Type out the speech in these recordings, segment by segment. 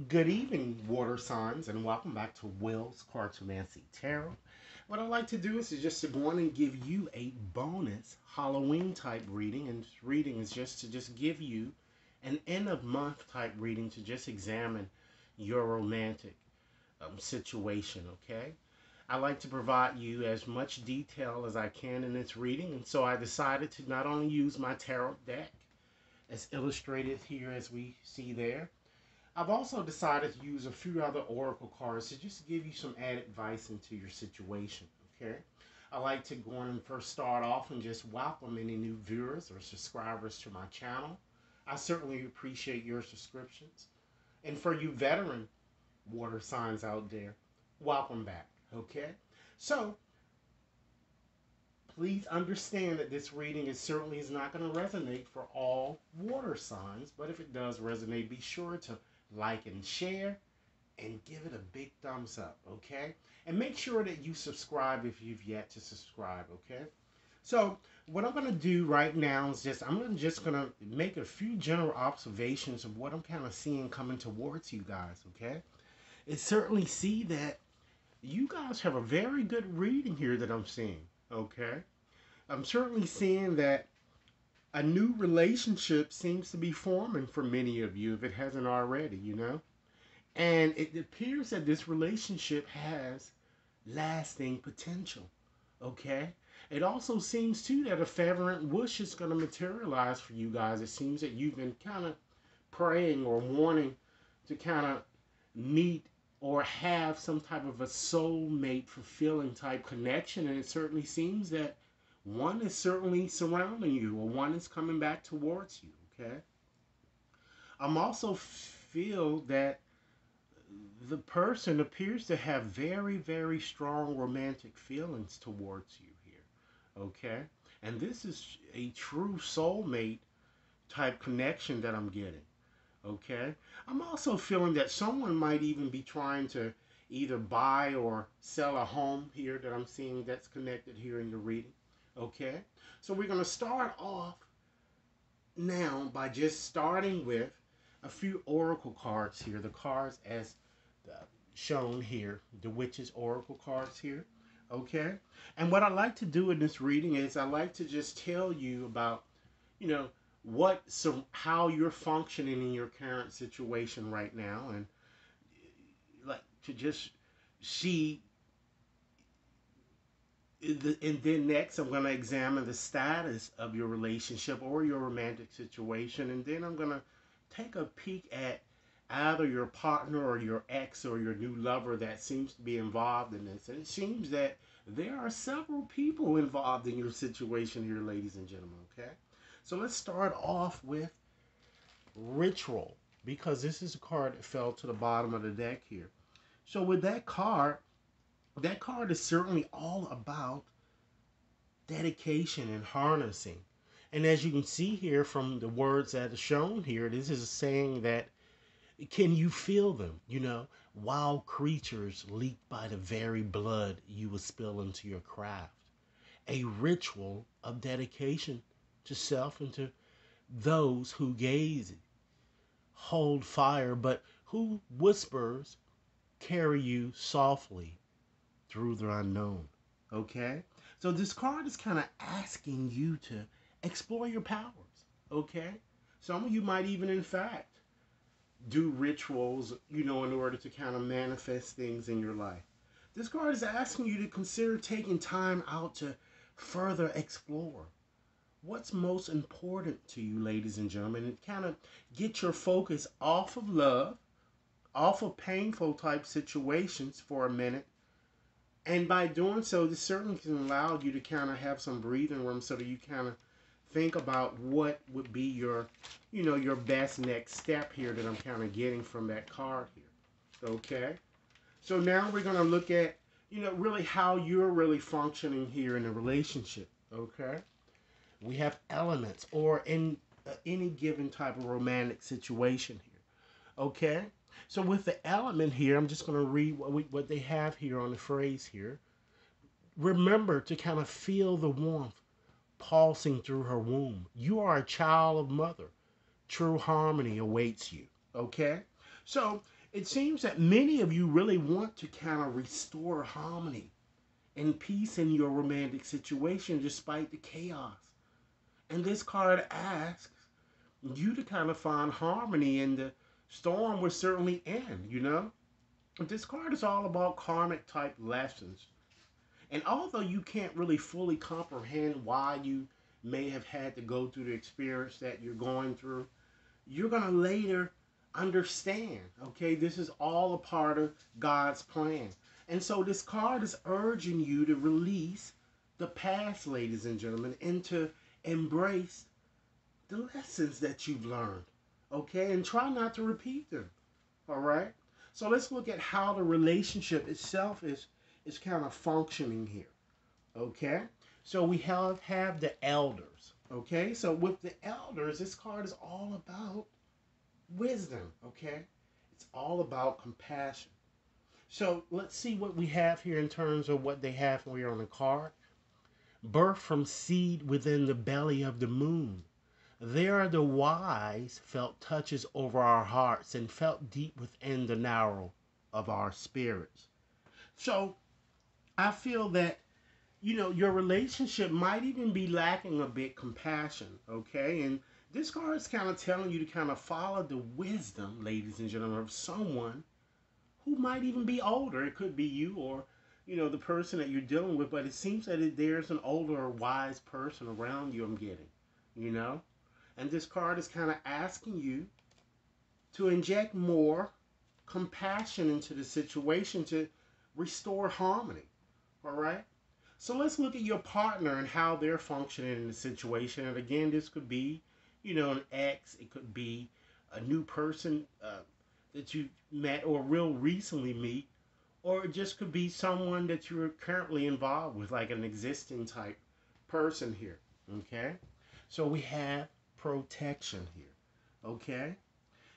Good evening, water signs, and welcome back to Will's Cartomancy Tarot. What I'd like to do is just to go on and give you a bonus Halloween type reading, and this reading is just to give you an end of month type reading to just examine your romantic situation. Okay, I like to provide you as much detail as I can in this reading, and so I decided to not only use my tarot deck as illustrated here as we see there. I've also decided to use a few other oracle cards to just give you some added advice into your situation. Okay, I like to go on and first start off and just welcome any new viewers or subscribers to my channel. I certainly appreciate your subscriptions. And for you veteran water signs out there, welcome back. Okay, so please understand that this reading is certainly is not going to resonate for all water signs, but if it does resonate, be sure to like and share and give it a big thumbs up, okay? And make sure that you subscribe if you've yet to subscribe, okay? So what I'm gonna do right now is just gonna make a few general observations of what I'm kind of seeing coming towards you guys, okay? It certainly see that you guys have a very good reading here that I'm seeing, okay? I'm certainly seeing that a new relationship seems to be forming for many of you if it hasn't already. And it appears that this relationship has lasting potential. Okay? It also seems too that a favorite wish is going to materialize for you guys. It seems that you've been kind of praying or wanting to kind of meet or have some type of a soulmate fulfilling type connection, and it certainly seems that one is certainly surrounding you or one is coming back towards you. Okay, I'm also feel that the person appears to have very, very strong romantic feelings towards you here. Okay, and this is a true soulmate type connection that I'm getting. Okay, I'm also feeling that someone might even be trying to either buy or sell a home here that I'm seeing that's connected here in the reading. Okay, so we're going to start off now by just starting with a few oracle cards here. The cards as shown here, the witch's oracle cards here. Okay, and what I like to do in this reading is I like to just tell you about, you know, how you're functioning in your current situation right now, and like to just see and then next I'm going to examine the status of your relationship or your romantic situation, and then I'm going to take a peek at either your partner or your ex or your new lover that seems to be involved in this. And it seems that there are several people involved in your situation here, ladies and gentlemen. Okay, so let's start off with ritual, because this is a card that fell to the bottom of the deck here. So with that card is certainly all about dedication and harnessing. And as you can see here from the words that are shown here, this is saying that can you feel them? Wild creatures leaked by the very blood you will spill into your craft. A ritual of dedication to self and to those who gaze, hold fire, but who whispers carry you softly through the unknown. Okay? So this card is kind of asking you to explore your powers. Okay? Some of you might even, in fact, do rituals, in order to kind of manifest things in your life. This card is asking you to consider taking time out to further explore what's most important to you, ladies and gentlemen, and kind of get your focus off of love, off of painful type situations for a minute. And by doing so, this certainly can allow you to kind of have some breathing room so that you kind of think about what would be your best next step here that I'm kind of getting from that card here. Okay? So now we're going to look at, really how you're really functioning here in a relationship. Okay? We have elements or in any given type of romantic situation here. Okay? So with the element here, I'm just going to read what they have here on the phrase here. Remember to kind of feel the warmth pulsing through her womb. You are a child of mother. True harmony awaits you. Okay? So It seems that many of you really want to kind of restore harmony and peace in your romantic situation despite the chaos. And this card asks you to kind of find harmony, and the storm will certainly end. This card is all about karmic type lessons. And although you can't really fully comprehend why you may have had to go through the experience that you're going through, you're going to later understand, okay? This is all a part of God's plan. And so this card is urging you to release the past, ladies and gentlemen, and to embrace the lessons that you've learned, okay? And try not to repeat them, all right? So let's look at how the relationship itself is kind of functioning here, okay? So we have the elders, okay? So with the elders, this card is all about wisdom, okay? It's all about compassion. So let's see what we have here in terms of what they have here on the card. Birth from seed within the belly of the moon. There the wise felt touches over our hearts and felt deep within the narrow of our spirits. So I feel that, your relationship might even be lacking a bit compassion, okay? And this card is kind of telling you to kind of follow the wisdom, ladies and gentlemen, of someone who might even be older. It could be you or, the person that you're dealing with, but it seems that there's an older or wise person around you, I'm getting, you know? And this card is kind of asking you to inject more compassion into the situation to restore harmony, all right? So let's look at your partner and how they're functioning in the situation. And again, this could be, an ex. It could be a new person that you met or real recently meet. Or it just could be someone that you're currently involved with, like an existing type person here, okay? So we have protection here, okay?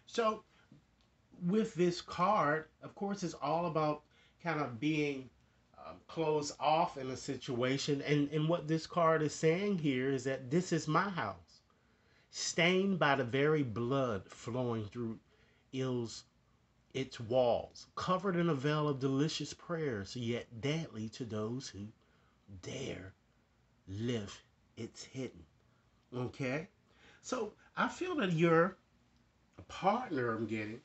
So with this card, of course, it's all about kind of being closed off in a situation. And what this card is saying here is that this is my house, stained by the very blood flowing through its walls, covered in a veil of delicious prayers, yet deadly to those who dare lift its hidden. Okay? So I feel that your partner, I'm getting,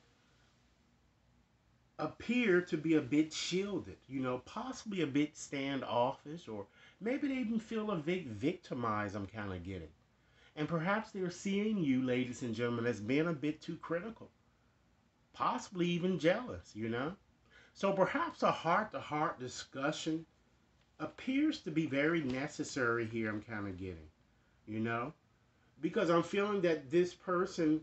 appear to be a bit shielded, possibly a bit standoffish, or maybe they even feel a bit victimized, I'm kind of getting. And perhaps they're seeing you, ladies and gentlemen, as being a bit too critical, possibly even jealous. So perhaps a heart-to-heart discussion appears to be very necessary here, I'm kind of getting, because I'm feeling that this person,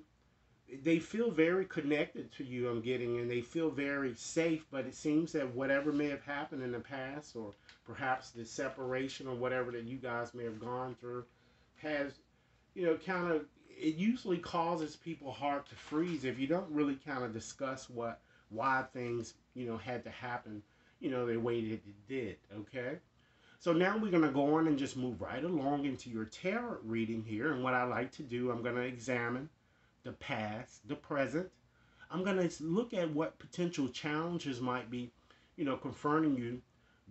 they feel very connected to you, I'm getting, and they feel very safe, but it seems that whatever may have happened in the past, or perhaps the separation or whatever that you guys may have gone through, has, kind of, it usually causes people's heart to freeze if you don't really kind of discuss why things, had to happen, the way that it did, okay? So now we're going to go on and just move right along into your tarot reading here. And what I like to do, I'm going to examine the past, the present. I'm going to look at what potential challenges might be, confronting you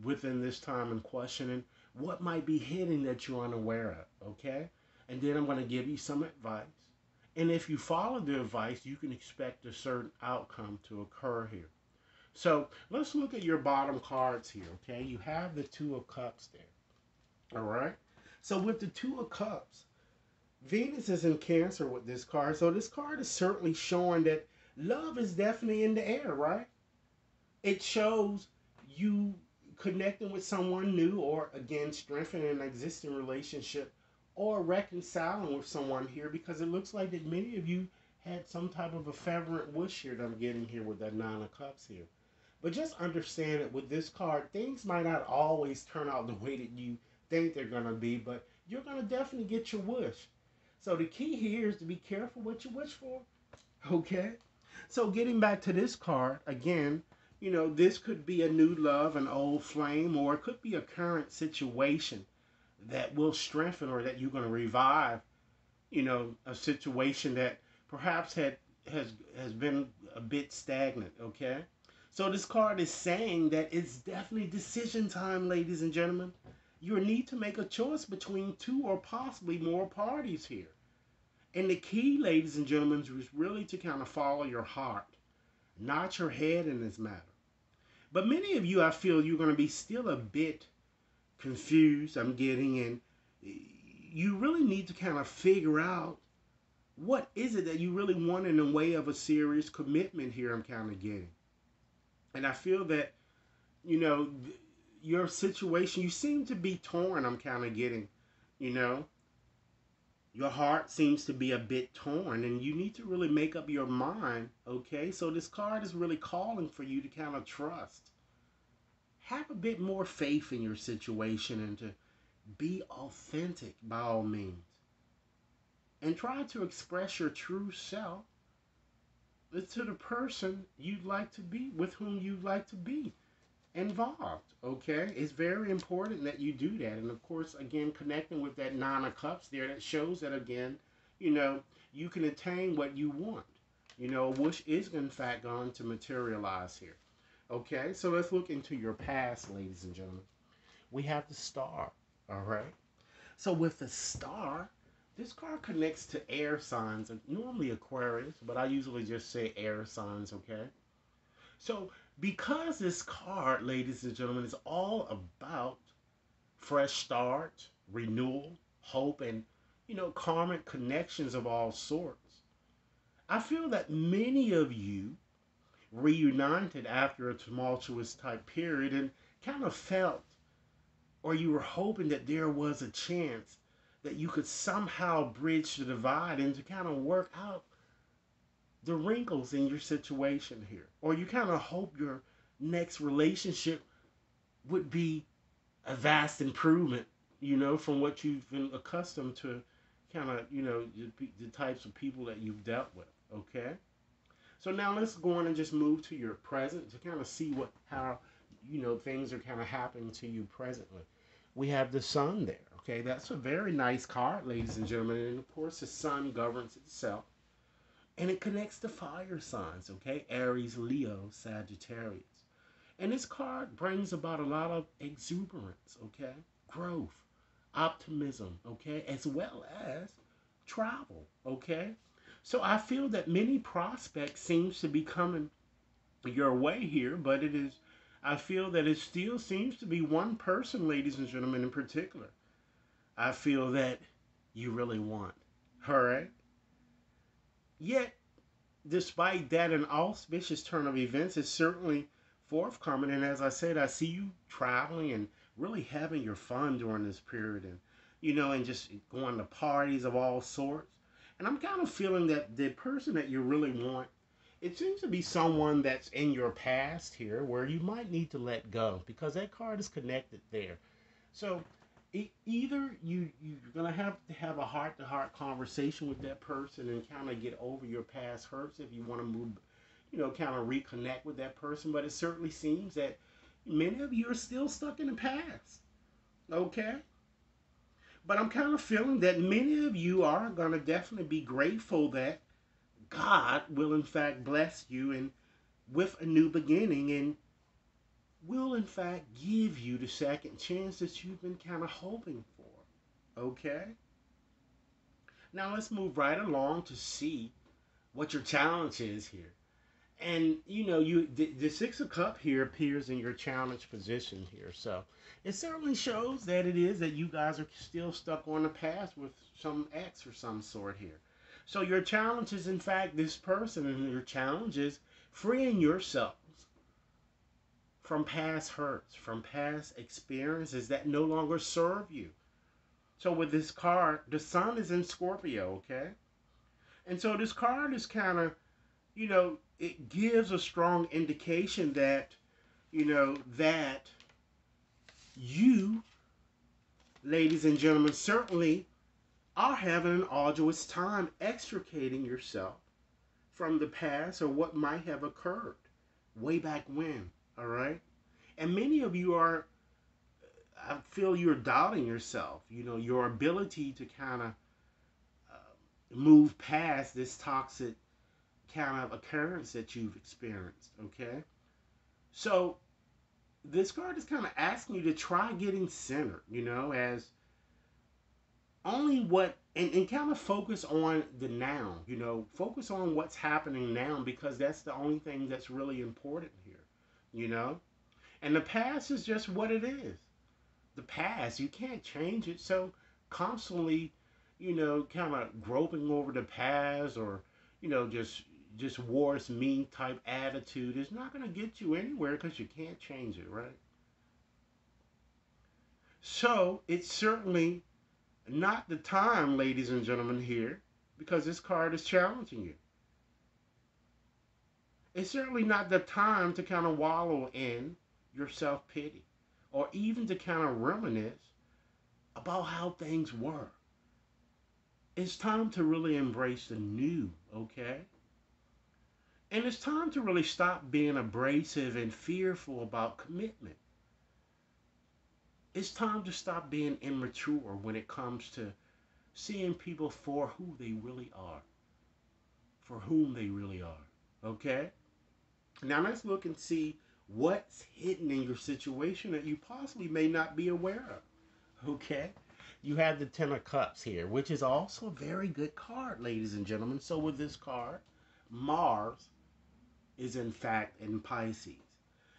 within this time in question, and what might be hidden that you're unaware of, okay? And then I'm going to give you some advice. And if you follow the advice, you can expect a certain outcome to occur here. So let's look at your bottom cards here, okay? You have the Two of Cups there, all right? So with the Two of Cups, Venus is in Cancer with this card. So this card is certainly showing that love is definitely in the air, right? It shows you connecting with someone new, or again, strengthening an existing relationship, or reconciling with someone here, because it looks like that many of you had some type of a fervent wish here that I'm getting here with that Nine of Cups here. But just understand that with this card, things might not always turn out the way that you think they're going to be, but you're going to definitely get your wish. So the key here is to be careful what you wish for, okay? So getting back to this card, again, this could be a new love, an old flame, or it could be a current situation that will strengthen, or that you're going to revive, a situation that perhaps had has has been a bit stagnant, okay? So this card is saying that it's definitely decision time, ladies and gentlemen. You need to make a choice between two or possibly more parties here. And the key, ladies and gentlemen, is really to kind of follow your heart, not your head in this matter. But many of you, I feel you're going to be still a bit confused, I'm getting, and you really need to kind of figure out what is it that you really want in the way of a serious commitment here, I'm kind of getting. And I feel that, you know, your situation, you seem to be torn, I'm kind of getting, you know. Your heart seems to be a bit torn, and you need to really make up your mind, okay? So this card is really calling for you to kind of trust. Have a bit more faith in your situation and to be authentic by all means. And try to express your true self to the person you'd like to be, with whom you'd like to be involved. Okay, it's very important that you do that. And of course, again, connecting with that Nine of Cups there, that shows that again, you know, you can attain what you want. You know, which is in fact going to materialize here. Okay, so let's look into your past, ladies and gentlemen. We have the Star. All right. So with the Star, this card connects to air signs, normally Aquarius, but I usually just say air signs, okay? So because this card, ladies and gentlemen, is all about fresh start, renewal, hope, and, you know, karmic connections of all sorts, I feel that many of you reunited after a tumultuous type period and kind of felt, or you were hoping that there was a chance that you could somehow bridge the divide and to kind of work out the wrinkles in your situation here. Or you kind of hope your next relationship would be a vast improvement, you know, from what you've been accustomed to, kind of, you know, the types of people that you've dealt with, okay? So now let's go on and just move to your present to kind of see how, you know, things are kind of happening to you presently. We have the Sun there, okay? That's a very nice card, ladies and gentlemen. And of course, the Sun governs itself. And it connects to fire signs, okay? Aries, Leo, Sagittarius. And this card brings about a lot of exuberance, okay? Growth, optimism, okay? As well as travel, okay? So I feel that many prospects seems to be coming your way here, but I feel that it still seems to be one person, ladies and gentlemen, in particular, I feel that you really want. All right? Yet, despite that, an auspicious turn of events is certainly forthcoming. And as I said, I see you traveling and really having your fun during this period, and, you know, and just going to parties of all sorts. And I'm kind of feeling that the person that you really want, it seems to be someone that's in your past here where you might need to let go because that card is connected there. So either you're gonna have to have a heart to heart conversation with that person and kind of get over your past hurts if you want to move, you know, kind of reconnect with that person. But it certainly seems that many of you are still stuck in the past. Okay. But I'm kind of feeling that many of you are gonna definitely be grateful that God will in fact bless you and with a new beginning, and will in fact give you the second chance that you've been kind of hoping for. Okay? Now let's move right along to see what your challenge is here. And you know, the Six of Cup here appears in your challenge position here. So it certainly shows that it is that you guys are still stuck on the path with some ex or some sort here. So your challenge is in fact this person, and your challenge is freeing yourselves from past hurts, from past experiences that no longer serve you. So with this card, the Sun is in Scorpio, okay? And so this card is kind of, you know, it gives a strong indication that, you know, that you, ladies and gentlemen, certainly are having an arduous time extricating yourself from the past or what might have occurred way back when, all right? And many of you are, I feel you're doubting yourself, you know, your ability to kind of move past this toxic kind of occurrence that you've experienced, okay? So this card is kind of asking you to try getting centered, as only what, and kind of focus on the now, focus on what's happening now because that's the only thing that's really important here, you know? And the past is just what it is. The past, you can't change it. So constantly, kind of groping over the past or, just worse me type attitude is not going to get you anywhere because you can't change it, right? So it's certainly not the time, ladies and gentlemen, here, because this card is challenging you. It's certainly not the time to kind of wallow in your self pity or even to kind of reminisce about how things were. It's time to really embrace the new, okay? And it's time to really stop being abrasive and fearful about commitment. It's time to stop being immature when it comes to seeing people for who they really are, for whom they really are, okay? Now let's look and see what's hidden in your situation that you possibly may not be aware of, okay? You have the Ten of Cups here, which is also a very good card, ladies and gentlemen. So with this card, Mars is in fact in Pisces.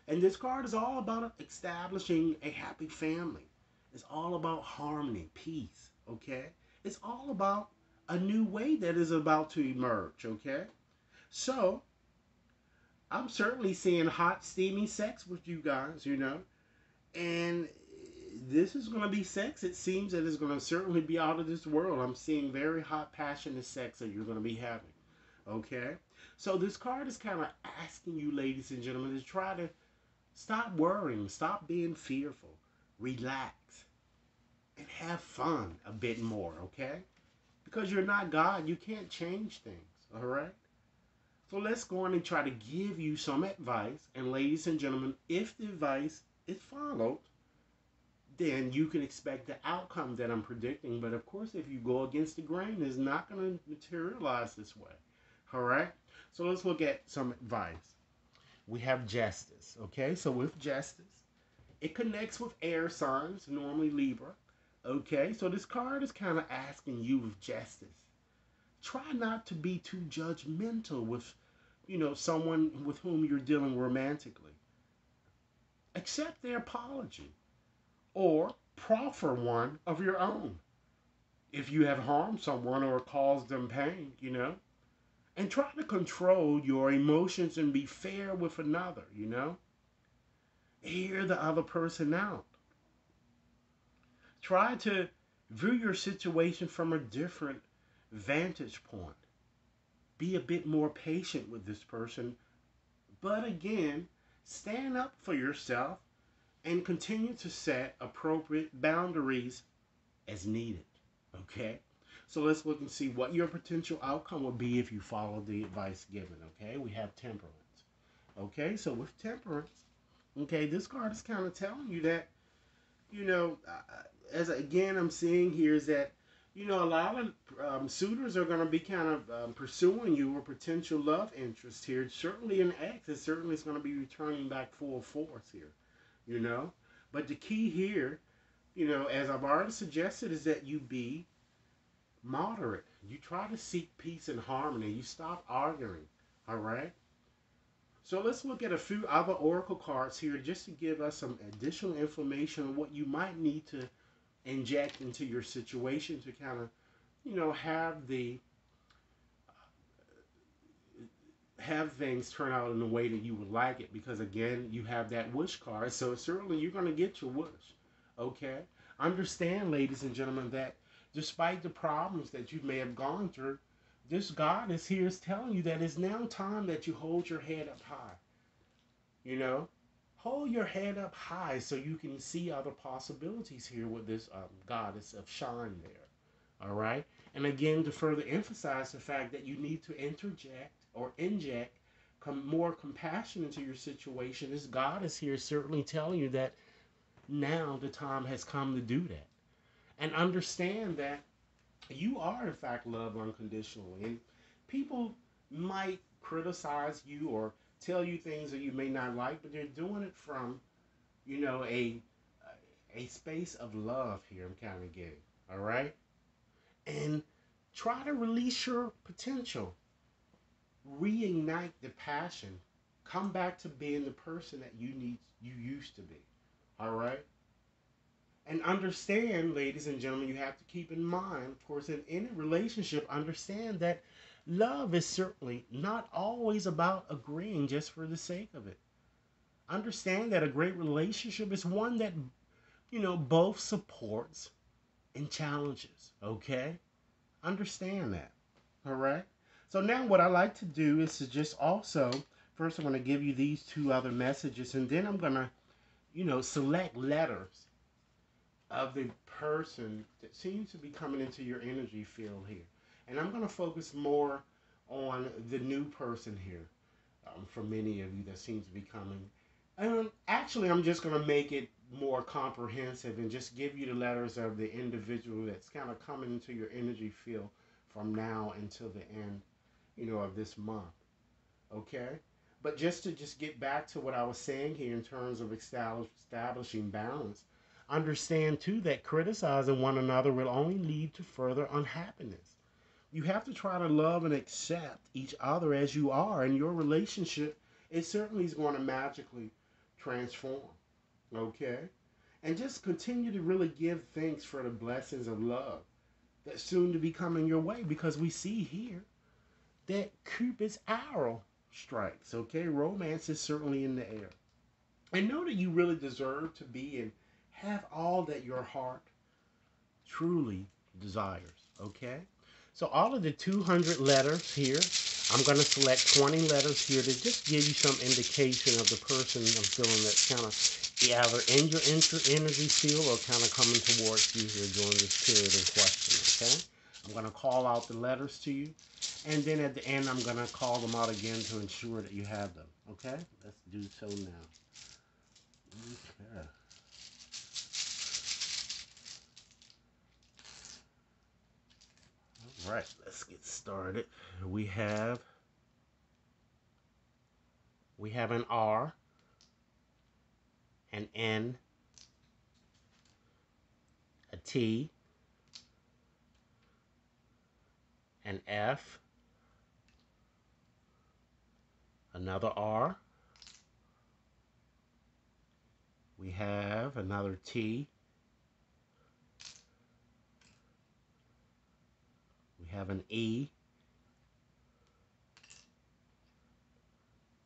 And this card is all about establishing a happy family. It's all about harmony, peace, okay? It's all about a new way that is about to emerge, okay? So, I'm certainly seeing hot, steamy sex with you guys, and this is going to be sex. It seems that it's going to certainly be out of this world. I'm seeing very hot, passionate sex that you're going to be having, okay? So this card is kind of asking you, ladies and gentlemen, to try to stop worrying, stop being fearful, relax, and have fun a bit more, okay? Because you're not God, you can't change things, all right? So let's go on and try to give you some advice. And ladies and gentlemen, if the advice is followed, then you can expect the outcome that I'm predicting. But of course, if you go against the grain, it's not going to materialize this way, all right? So let's look at some advice. We have justice, okay? So with justice, it connects with air signs, normally Libra, okay? So this card is kind of asking you with justice. Try not to be too judgmental with, someone with whom you're dealing romantically. Accept their apology or proffer one of your own if you have harmed someone or caused them pain, And try to control your emotions and be fair with another, Hear the other person out. Try to view your situation from a different vantage point. Be a bit more patient with this person. But again, stand up for yourself and continue to set appropriate boundaries as needed. Okay? So let's look and see what your potential outcome would be if you follow the advice given. Okay? We have temperance. Okay? So with temperance, okay, this card is kind of telling you that, as again I'm seeing here is that, a lot of suitors are going to be kind of pursuing you or potential love interest here. Certainly an ex is certainly going to be returning back full force here, But the key here, as I've already suggested, is that you be moderate. You try to seek peace and harmony. You stop arguing, all right? So let's look at a few other oracle cards here just to give us some additional information on what you might need to inject into your situation to kind of, have things turn out in the way that you would like it. Because again, you have that wish card, so certainly you're going to get your wish. Okay, understand, ladies and gentlemen, that despite the problems that you may have gone through, this goddess here is telling you that it's now time that you hold your head up high. Hold your head up high so you can see other possibilities here with this goddess of shine there. All right. And again, to further emphasize the fact that you need to interject or inject more compassion into your situation, this goddess here is certainly telling you that now the time has come to do that. And understand that you are, in fact, loved unconditionally. And people might criticize you or tell you things that you may not like, but they're doing it from, you know, a space of love here. I'm kind of getting, all right, and try to release your potential, reignite the passion, come back to being the person that you used to be, all right. And understand, ladies and gentlemen, you have to keep in mind, of course, in any relationship, understand that love is certainly not always about agreeing just for the sake of it. Understand that a great relationship is one that, both supports and challenges. Okay? Understand that. All right? So now what I like to do is to just also, first I'm going to give you these two other messages, and then I'm going to, select letters of the person that seems to be coming into your energy field here. And I'm going to focus more on the new person here, for many of you that seems to be coming. Actually, I'm just going to make it more comprehensive and just give you the letters of the individual that's kind of coming into your energy field from now until the end, of this month. Okay? But just get back to what I was saying here in terms of establishing balance, understand too that criticizing one another will only lead to further unhappiness. You have to try to love and accept each other as you are, and your relationship, it certainly is going to magically transform. Okay? And just continue to really give thanks for the blessings of love that's soon to be coming your way, because we see here that Cupid's arrow strikes. Okay? Romance is certainly in the air. And know that you really deserve to be and have all that your heart truly desires. Okay? So all of the 200 letters here, I'm going to select 20 letters here to just give you some indication of the person I'm feeling that's kind of either in your energy field or kind of coming towards you here during this period in question. Okay? I'm going to call out the letters to you. And then at the end, I'm going to call them out again to ensure that you have them. Okay? Let's do so now. Okay. All right, let's get started. We have an R, an N, a T, an F, another R. We have another T. We have an E,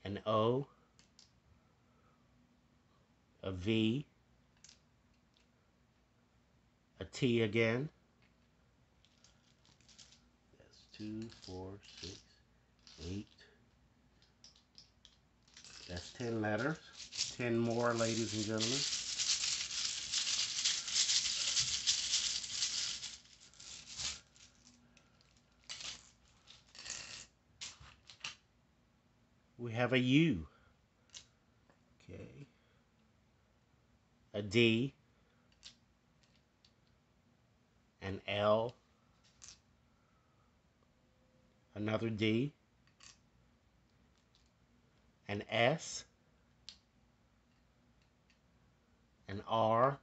an O, a V, a T again. That's 2, 4, 6, 8. That's 10 letters. 10 more, ladies and gentlemen. We have a U. Okay. A D. An L. Another D. An S. An R.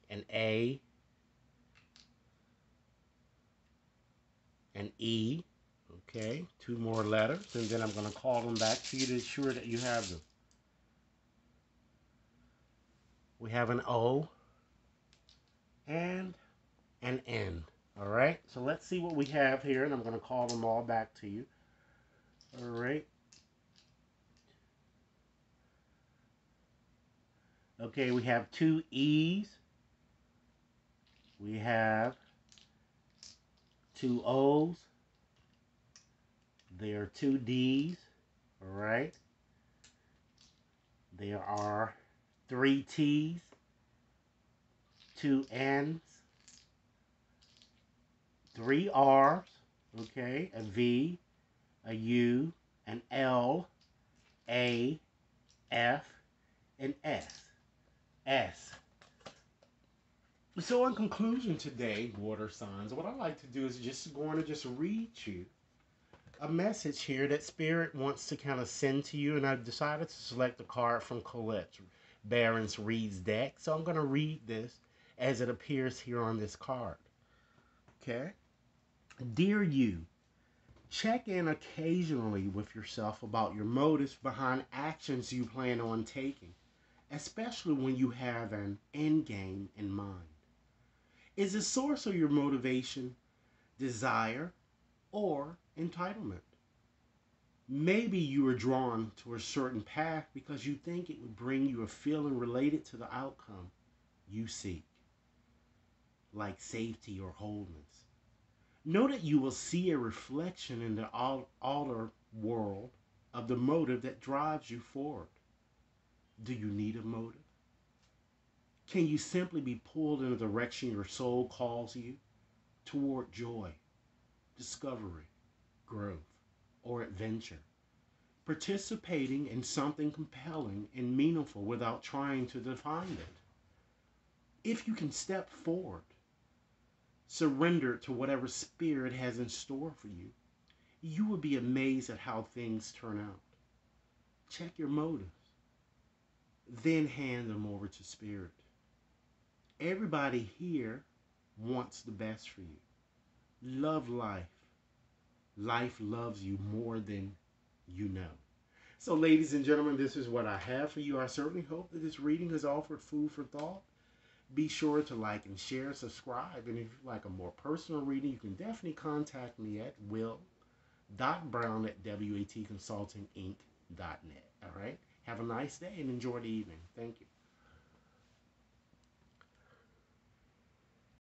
An A. An E. Okay, 2 more letters, and then I'm going to call them back to you to ensure that you have them. We have an O and an N. All right, so let's see what we have here, and I'm going to call them all back to you. All right. Okay, we have 2 E's. We have 2 O's. There are 2 D's. All right. There are 3 T's, 2 N's, 3 R's, okay, a V, a U, an L, A, F, and S. S. So in conclusion today, water signs, what I like to do is just going to just read you a message here that Spirit wants to kind of send to you, and I've decided to select a card from Colette Baron's Reads deck. So I'm going to read this as it appears here on this card. Okay? Dear you, check in occasionally with yourself about your motives behind actions you plan on taking, especially when you have an end game in mind. Is the source of your motivation desire or entitlement? Maybe you are drawn to a certain path because you think it would bring you a feeling related to the outcome you seek, like safety or wholeness. Know that you will see a reflection in the outer world of the motive that drives you forward. Do you need a motive? Can you simply be pulled in a direction your soul calls you toward joy, discovery, growth, or adventure? Participating in something compelling and meaningful without trying to define it. If you can step forward, surrender to whatever Spirit has in store for you, you will be amazed at how things turn out. Check your motives, then hand them over to Spirit. Everybody here wants the best for you. Love life. Life loves you more than you know. So, ladies and gentlemen, this is what I have for you. I certainly hope that this reading has offered food for thought. Be sure to like and share, subscribe, and if you'd like a more personal reading, you can definitely contact me at will.brown@watconsultinginc.net. All right? Have a nice day and enjoy the evening. Thank you.